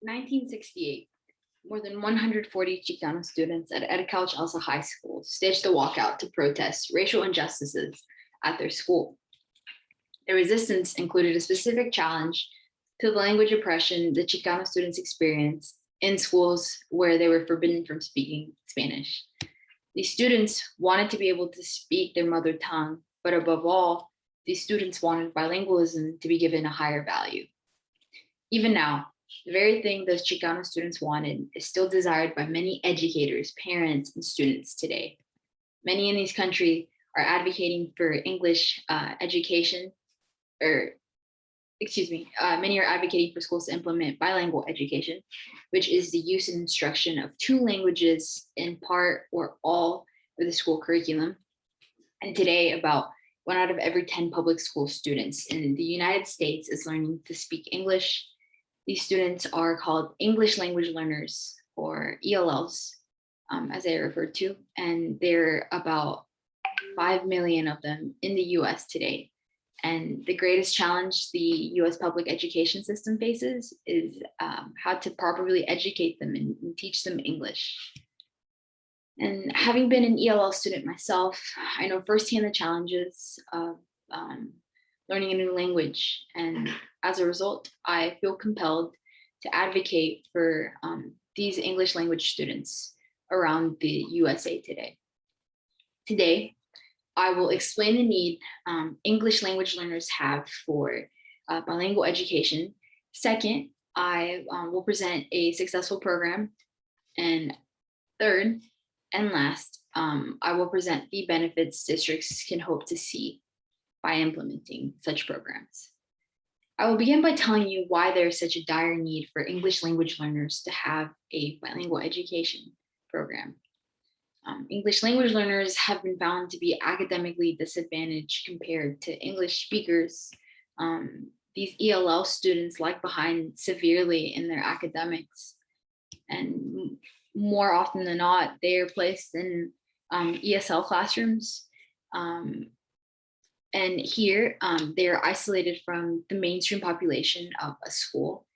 1968, more than 140 Chicano students at Edcal Chalsa High School staged a walkout to protest racial injustices at their school. The resistance included a specific challenge to the language oppression the Chicano students experienced in schools where they were forbidden from speaking Spanish. These students wanted to be able to speak their mother tongue, but above all, these students wanted bilingualism to be given a higher value. Even now, the very thing those Chicano students wanted is still desired by many educators, parents, and students today. Many in these countries are advocating for English education, many are advocating for schools to implement bilingual education, which is the use and instruction of two languages in part or all of the school curriculum. And today, about 1 out of every 10 public school students in the United States is learning to speak English. These students are called English language learners, or ELLs, as they are referred to, and there are about 5 million of them in the US today. And the greatest challenge the US public education system faces is how to properly educate them and teach them English. And having been an ELL student myself, I know firsthand the challenges of learning a new language. And as a result, I feel compelled to advocate for these English language students around the USA today. Today, I will explain the need English language learners have for bilingual education. Second, I will present a successful program. And third and last, I will present the benefits districts can hope to see by implementing such programs. I will begin by telling you why there is such a dire need for English language learners to have a bilingual education program. English language learners have been found to be academically disadvantaged compared to English speakers. These ELL students lag behind severely in their academics, and more often than not, they are placed in ESL classrooms. And here, they are isolated from the mainstream population of a school.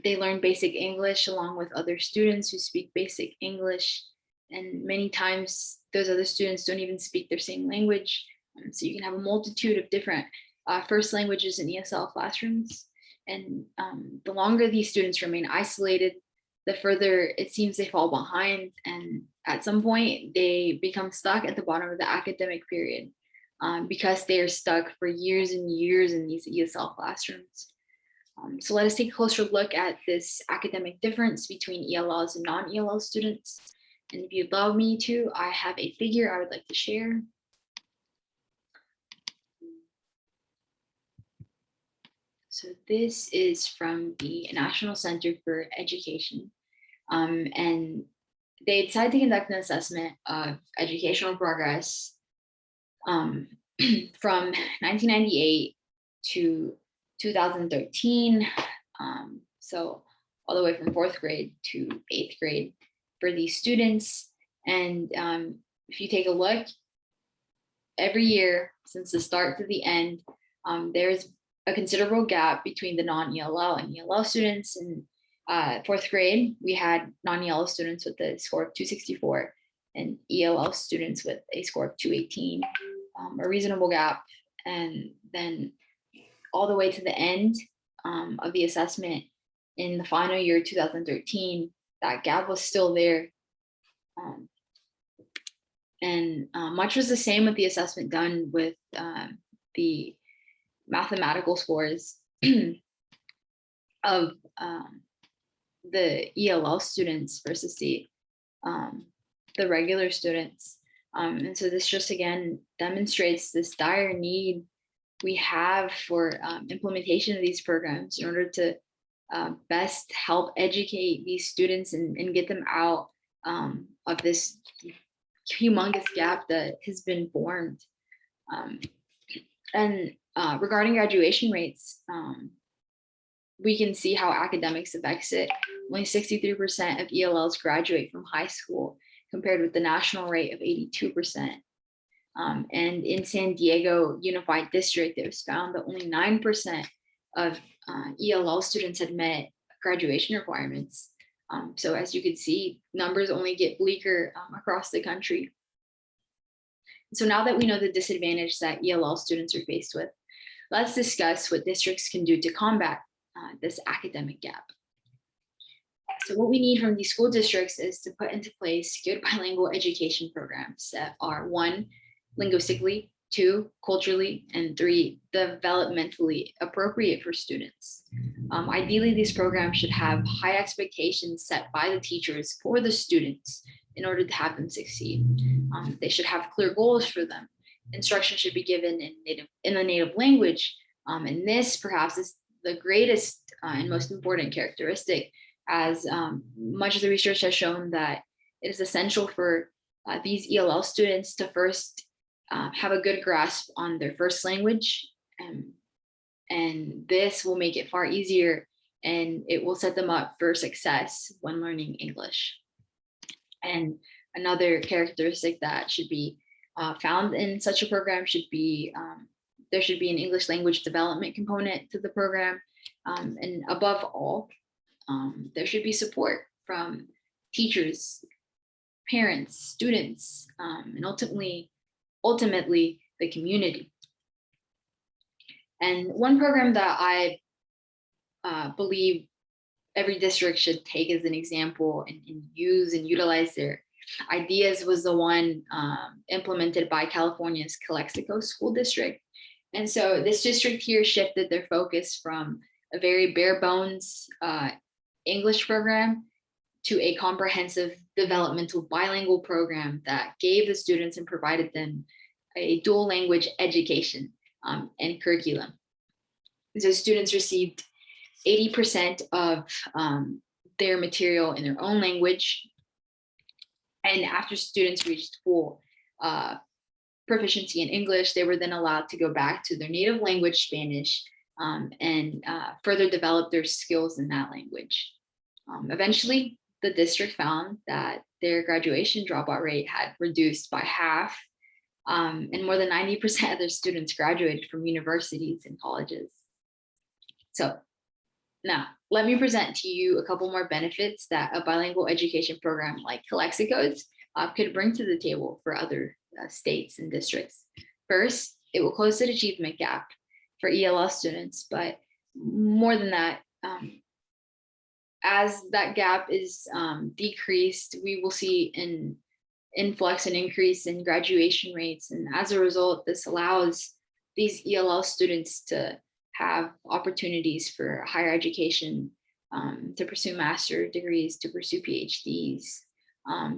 They learn basic English along with other students who speak basic English. And many times those other students don't even speak their same language. So you can have a multitude of different first languages in ESL classrooms. And the longer these students remain isolated, the further it seems they fall behind. And at some point they become stuck at the bottom of the academic period because they are stuck for years and years in these ESL classrooms. So let us take a closer look at this academic difference between ELLs and non-ELL students. And if you'd allow me to, I have a figure I would like to share. So this is from the National Center for Education. And they decided to conduct an assessment of educational progress from 1998 to 2013, so all the way from 4th grade to 8th grade for these students. And if you take a look, every year since the start to the end, there's a considerable gap between the non-ELL and ELL students. In 4th grade, we had non-ELL students with a score of 264 and ELL students with a score of 218, a reasonable gap. And then all the way to the end of the assessment in the final year, 2013, that gap was still there. Much was the same with the assessment done with the mathematical scores of the ELL students versus the regular students. And so this just again demonstrates this dire need we have for implementation of these programs in order to best help educate these students and get them out of this humongous gap that has been formed. Regarding graduation rates, we can see how academics affects it. Only 63% of ELLs graduate from high school, compared with the national rate of 82%. And in San Diego Unified District, it was found that only 9% of ELL students had met graduation requirements. So as you can see, numbers only get bleaker across the country. So now that we know the disadvantage that ELL students are faced with, let's discuss what districts can do to combat this academic gap. So what we need from these school districts is to put into place good bilingual education programs that are 1, linguistically, 2, culturally, and 3, developmentally appropriate for students. Ideally, these programs should have high expectations set by the teachers for the students in order to have them succeed. They should have clear goals for them. Instruction should be given in the native language. And this perhaps is the greatest and most important characteristic, as much of the research has shown that it is essential for these ELL students to first have a good grasp on their first language. And this will make it far easier, and it will set them up for success when learning English. And another characteristic that should be found in such a program should be there should be an English language development component to the program. And above all, there should be support from teachers, parents, students, and ultimately the community. And one program that I believe every district should take as an example and use and utilize their ideas was the one implemented by California's Calexico School District. And so this district here shifted their focus from a very bare bones English program to a comprehensive developmental bilingual program that gave the students and provided them a dual language education and curriculum. So students received 80% of their material in their own language. And after students reached full proficiency in English, they were then allowed to go back to their native language, Spanish, and further develop their skills in that language. Eventually, the district found that their graduation dropout rate had reduced by half, and more than 90% of their students graduated from universities and colleges. So now, let me present to you a couple more benefits that a bilingual education program like Calexico's could bring to the table for other states and districts. First, it will close the achievement gap for ELL students, but more than that, as that gap is decreased, we will see an influx and increase in graduation rates. And as a result, this allows these ELL students to have opportunities for higher education, to pursue master's degrees, to pursue PhDs,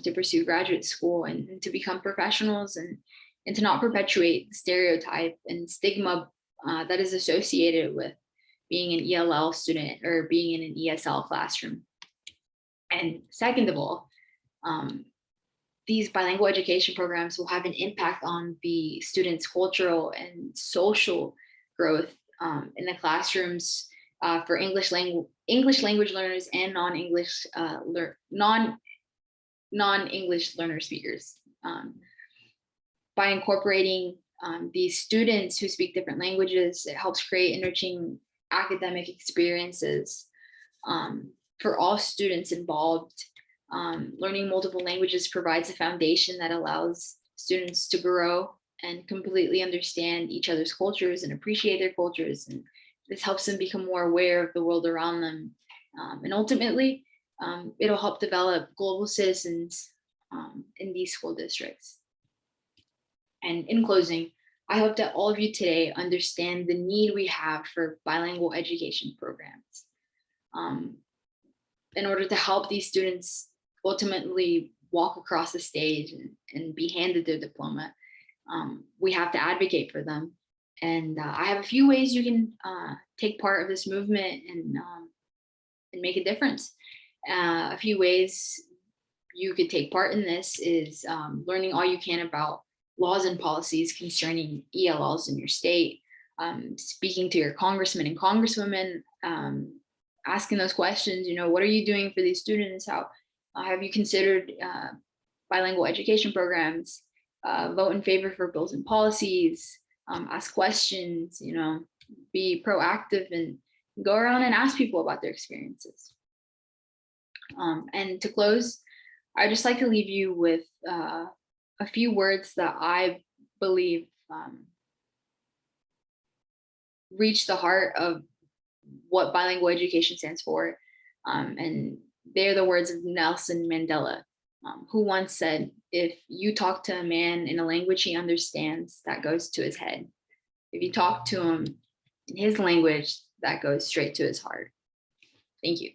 to pursue graduate school, and to become professionals, and to not perpetuate the stereotype and stigma that is associated with being an ELL student or being in an ESL classroom. And second of all, these bilingual education programs will have an impact on the students' cultural and social growth in the classrooms for English language learners and non-English learner speakers. By incorporating these students who speak different languages, it helps create enriching academic experiences for all students involved. Learning multiple languages provides a foundation that allows students to grow and completely understand each other's cultures and appreciate their cultures. And this helps them become more aware of the world around them. And ultimately, it'll help develop global citizens in these school districts. And in closing, I hope that all of you today understand the need we have for bilingual education programs in order to help these students ultimately walk across the stage and be handed their diploma. We have to advocate for them. And I have a few ways you can take part of this movement and make a difference. A few ways you could take part in this is learning all you can about laws and policies concerning ELLs in your state, speaking to your congressmen and congresswomen, asking those questions, what are you doing for these students? How have you considered bilingual education programs? Vote in favor for bills and policies, ask questions, be proactive Go around and ask people about their experiences. And to close, I'd just like to leave you with a few words that I believe reach the heart of what bilingual education stands for. And they're the words of Nelson Mandela, who once said, if you talk to a man in a language he understands, that goes to his head. If you talk to him in his language, that goes straight to his heart. Thank you.